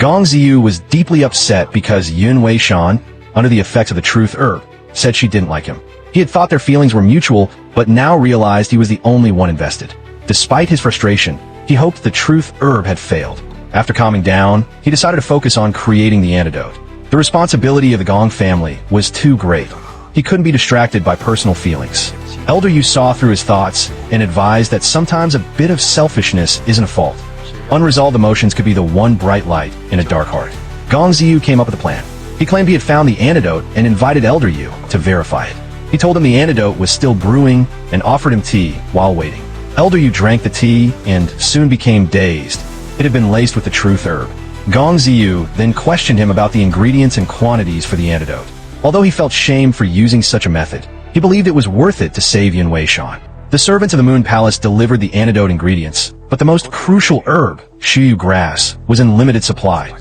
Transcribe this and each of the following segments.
Gong Ziyu was deeply upset because Yun Weishan, under the effects of the truth herb, said she didn't like him. He had thought their feelings were mutual, but now realized he was the only one invested. Despite his frustration, he hoped the truth herb had failed. After calming down, he decided to focus on creating the antidote. The responsibility of the Gong family was too great. He couldn't be distracted by personal feelings. Elder Yu saw through his thoughts and advised that sometimes a bit of selfishness isn't a fault. Unresolved emotions could be the one bright light in a dark heart. Gong Ziyu came up with a plan. He claimed he had found the antidote and invited Elder Yu to verify it. He told him the antidote was still brewing and offered him tea while waiting. Elder Yu drank the tea and soon became dazed. It had been laced with the truth herb. Gong Ziyu then questioned him about the ingredients and quantities for the antidote. Although he felt shame for using such a method, he believed it was worth it to save Yun Weishan. The servants of the Moon Palace delivered the antidote ingredients, but the most crucial herb, Shuyu grass, was in limited supply.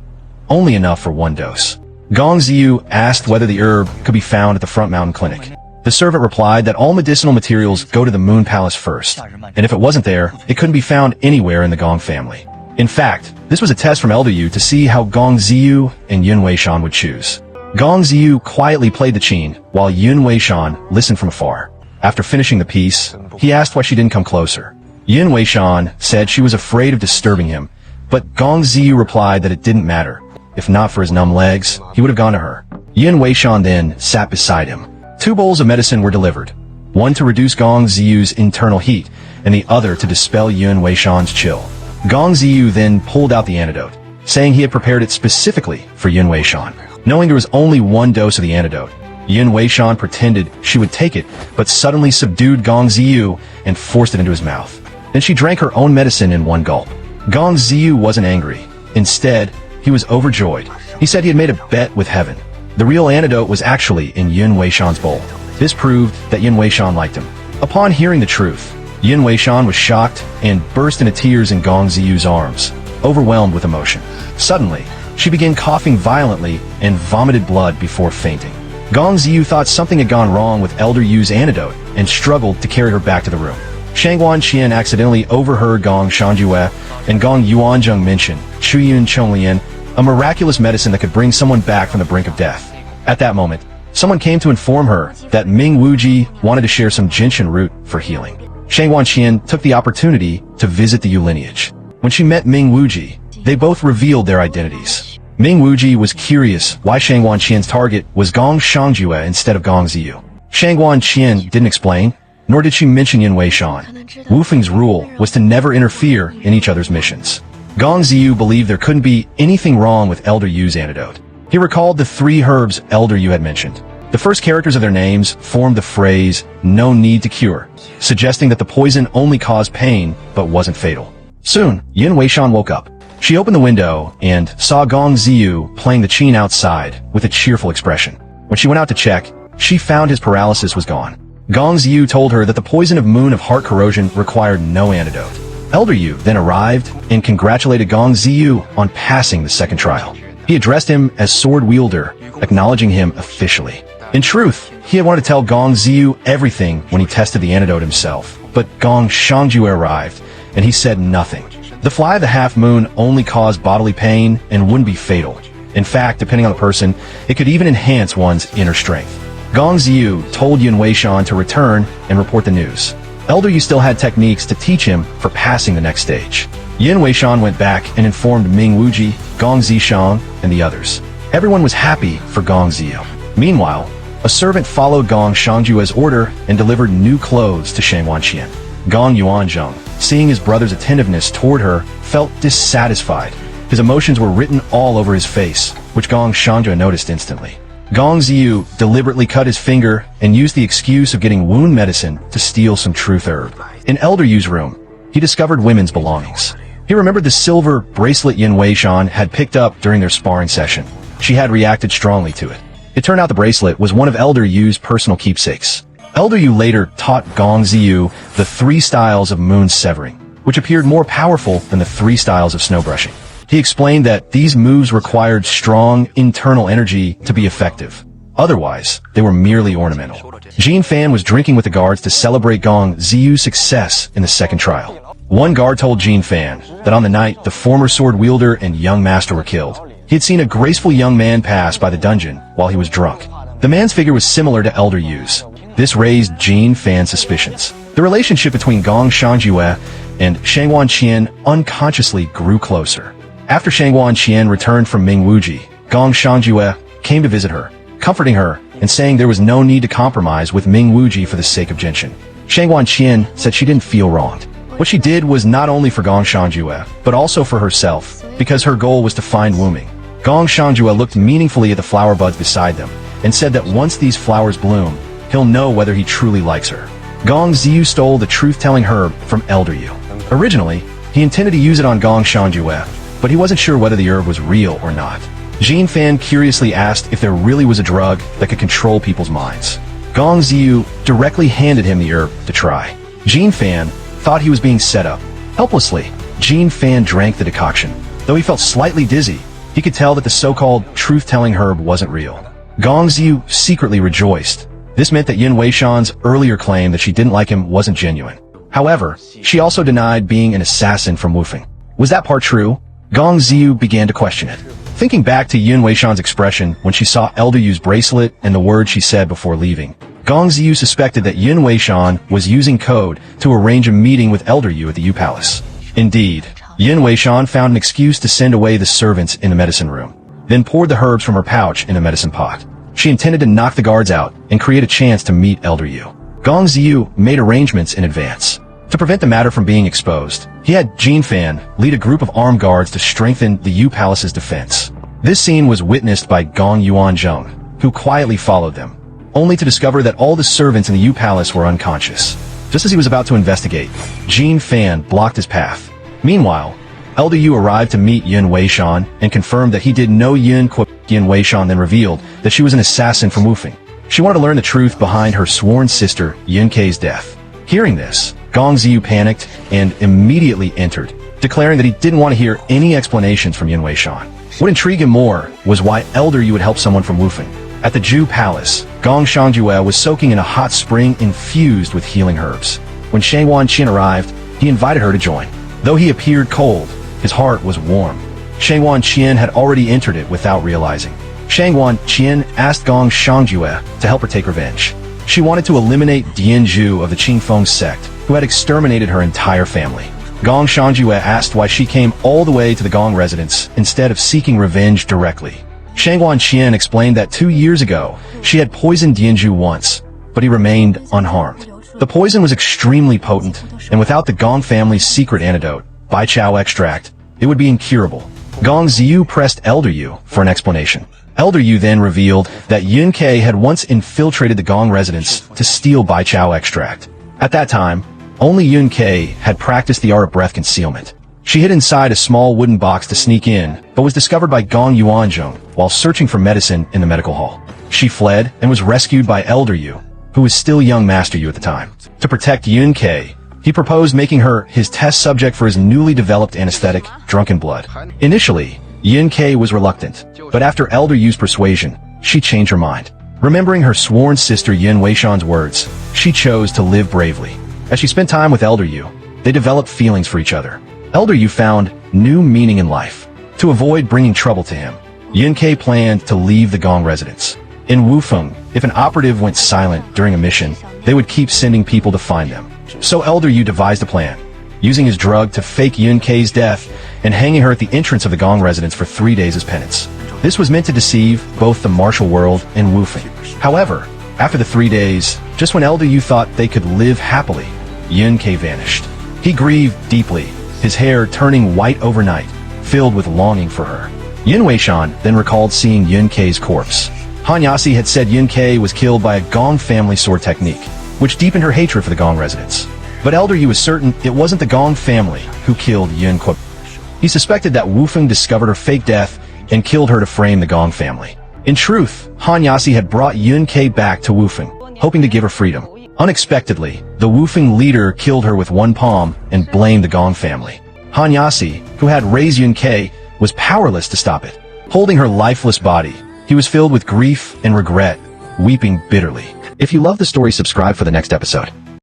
Only enough for one dose. Gong Ziyu asked whether the herb could be found at the Front Mountain Clinic. The servant replied that all medicinal materials go to the Moon Palace first, and if it wasn't there, it couldn't be found anywhere in the Gong family. In fact, this was a test from Elder Yu to see how Gong Ziyu and Yun Weishan would choose. Gong Ziyu quietly played the qin, while Yun Weishan listened from afar. After finishing the piece, he asked why she didn't come closer. Yun Weishan said she was afraid of disturbing him, but Gong Ziyu replied that it didn't matter. If not for his numb legs, he would have gone to her. Yun Weishan then sat beside him. 2 bowls of medicine were delivered, one to reduce Gong Ziyu's internal heat, and the other to dispel Yun Weishan's chill. Gong Ziyu then pulled out the antidote, saying he had prepared it specifically for Yun Weishan. Knowing there was only 1 dose of the antidote, Yun Weishan pretended she would take it, but suddenly subdued Gong Ziyu and forced it into his mouth. Then she drank her own medicine in 1 gulp. Gong Ziyu wasn't angry. Instead, he was overjoyed. He said he had made a bet with heaven. The real antidote was actually in Yun Weishan's bowl. This proved that Yun Weishan liked him. Upon hearing the truth, Yun Weishan was shocked and burst into tears in Gong Ziyu's arms, overwhelmed with emotion. Suddenly, she began coughing violently and vomited blood before fainting. Gong Ziyu thought something had gone wrong with Elder Yu's antidote and struggled to carry her back to the room. Shangguan Qian accidentally overheard Gong Shangjue and Gong Yuanzheng mention Chuyun Chonglian, a miraculous medicine that could bring someone back from the brink of death. At that moment, someone came to inform her that Ming Wuji wanted to share some gentian root for healing. Shangguan Qian took the opportunity to visit the Yu lineage. When she met Ming Wuji, they both revealed their identities. Ming Wuji was curious why Shangguan Qian's target was Gong Shangjue instead of Gong Ziyu. Shangguan Qian didn't explain, nor did she mention Yun Weishan. Wu Feng's rule was to never interfere in each other's missions. Gong Ziyu believed there couldn't be anything wrong with Elder Yu's antidote. He recalled the 3 herbs Elder Yu had mentioned. The first characters of their names formed the phrase, "no need to cure," suggesting that the poison only caused pain but wasn't fatal. Soon, Yun Weishan woke up. She opened the window and saw Gong Ziyu playing the qin outside with a cheerful expression. When she went out to check, she found his paralysis was gone. Gong Ziyu told her that the poison of Moon of Heart corrosion required no antidote. Elder Yu then arrived and congratulated Gong Ziyu on passing the second trial. He addressed him as sword wielder, acknowledging him officially. In truth, he had wanted to tell Gong Ziyu everything when he tested the antidote himself, but Gong Shangjue arrived, and he said nothing. The fly of the half moon only caused bodily pain and wouldn't be fatal. In fact, depending on the person, it could even enhance one's inner strength. Gong Ziyu told Yun Weishan to return and report the news. Elder Yu still had techniques to teach him for passing the next stage. Yun Weishan went back and informed Ming Wuji, Gong Zishang, and the others. Everyone was happy for Gong Ziyu. Meanwhile, a servant followed Gong Shangjue's order and delivered new clothes to Shangguan Qian. Gong Yuanzheng, seeing his brother's attentiveness toward her, felt dissatisfied. His emotions were written all over his face, which Gong Shangjue noticed instantly. Gong Ziyu deliberately cut his finger and used the excuse of getting wound medicine to steal some truth herb. In Elder Yu's room, he discovered women's belongings. He remembered the silver bracelet Yun Weishan had picked up during their sparring session. She had reacted strongly to it. It turned out the bracelet was one of Elder Yu's personal keepsakes. Elder Yu later taught Gong Ziyu the 3 styles of moon severing, which appeared more powerful than the 3 styles of snow brushing. He explained that these moves required strong internal energy to be effective. Otherwise, they were merely ornamental. Jin Fan was drinking with the guards to celebrate Gong Ziyu's success in the second trial. One guard told Jin Fan that on the night the former sword wielder and young master were killed, he had seen a graceful young man pass by the dungeon while he was drunk. The man's figure was similar to Elder Yu's. This raised Jin Fan's suspicions. The relationship between Gong Shangjue and Shangwan Qian unconsciously grew closer. After Shangwan Qian returned from Mingwuji, Gong Shangjue came to visit her, comforting her and saying there was no need to compromise with Mingwuji for the sake of Genshin. Shangwan Qian said she didn't feel wronged. What she did was not only for Gong Shangjue, but also for herself, because her goal was to find Wu Ming. Gong Shangjue looked meaningfully at the flower buds beside them, and said that once these flowers bloom, he'll know whether he truly likes her. Gong Ziyu stole the truth-telling herb from Elder Yu. Originally, he intended to use it on Gong Shangjue, but he wasn't sure whether the herb was real or not. Jin Fan curiously asked if there really was a drug that could control people's minds. Gong Ziyu directly handed him the herb to try. Jin Fan thought he was being set up. Helplessly, Jin Fan drank the decoction. Though he felt slightly dizzy, he could tell that the so-called truth-telling herb wasn't real. Gong Ziyu secretly rejoiced. This meant that Yin Weishan's earlier claim that she didn't like him wasn't genuine. However, she also denied being an assassin from Wufeng. Was that part true? Gong Ziyu began to question it. Thinking back to Yin Weishan's expression when she saw Elder Yu's bracelet and the words she said before leaving, Gong Ziyu suspected that Yin Weishan was using code to arrange a meeting with Elder Yu at the Yu Palace. Indeed, Yin Weishan found an excuse to send away the servants in the medicine room, then poured the herbs from her pouch in a medicine pot. She intended to knock the guards out and create a chance to meet Elder Yu. Gong Ziyu made arrangements in advance. To prevent the matter from being exposed, he had Jin Fan lead a group of armed guards to strengthen the Yu Palace's defense. This scene was witnessed by Gong Yuanzhong, who quietly followed them, only to discover that all the servants in the Yu Palace were unconscious. Just as he was about to investigate, Jin Fan blocked his path. Meanwhile, Elder Yu arrived to meet Yin Weishan and confirmed that he did know Yin Weishan, then revealed that she was an assassin from Wufeng. She wanted to learn the truth behind her sworn sister Yin Kei's death. Hearing this, Gong Ziyu panicked and immediately entered, declaring that he didn't want to hear any explanations from Yin Weishan. What intrigued him more was why Elder Yu would help someone from Wufeng. At the Ju Palace, Gong Shangjue was soaking in a hot spring infused with healing herbs. When Shangwan Qian arrived, he invited her to join. Though he appeared cold, his heart was warm. Shangwan Qian had already entered it without realizing. Shangwan Qian asked Gong Shangjue to help her take revenge. She wanted to eliminate Dianju of the Qingfeng sect, who had exterminated her entire family. Gong Shangjue asked why she came all the way to the Gong residence instead of seeking revenge directly. Shangwan Qian explained that 2 years ago, she had poisoned Dianju once, but he remained unharmed. The poison was extremely potent, and without the Gong family's secret antidote, Baichao extract, it would be incurable. Gong Ziyu pressed Elder Yu for an explanation. Elder Yu then revealed that Yun Kei had once infiltrated the Gong residence to steal Baichao extract. At that time, only Yun Kei had practiced the art of breath concealment. She hid inside a small wooden box to sneak in, but was discovered by Gong Yuanzhong while searching for medicine in the medical hall. She fled and was rescued by Elder Yu, who was still young Master Yu at the time. To protect Yun Kei, he proposed making her his test subject for his newly developed anesthetic, Drunken Blood. Initially, Yun Kei was reluctant, but after Elder Yu's persuasion, she changed her mind. Remembering her sworn sister Yin Weishan's words, she chose to live bravely. As she spent time with Elder Yu, they developed feelings for each other. Elder Yu found new meaning in life. To avoid bringing trouble to him, Yun Kei planned to leave the Gong residence. In Wufeng, if an operative went silent during a mission, they would keep sending people to find them. So Elder Yu devised a plan, using his drug to fake Yun Kei's death and hanging her at the entrance of the Gong residence for 3 days as penance. This was meant to deceive both the martial world and Wufeng. However, after the 3 days, just when Elder Yu thought they could live happily, Yun Kei vanished. He grieved deeply, his hair turning white overnight, filled with longing for her. Yin Weishan then recalled seeing Yun Kei's corpse. Han Yasi had said Yun Kei was killed by a Gong family sword technique, which deepened her hatred for the Gong residents. But Elder Yu was certain it wasn't the Gong family who killed Yun Kei. He suspected that Wufeng discovered her fake death and killed her to frame the Gong family. In truth, Han Yasi had brought Yun Kei back to Wufeng, hoping to give her freedom. Unexpectedly, the Wufeng leader killed her with one palm and blamed the Gong family. Han Yasi, who had raised Yun Kei, was powerless to stop it. Holding her lifeless body, he was filled with grief and regret, weeping bitterly. If you love the story, subscribe for the next episode.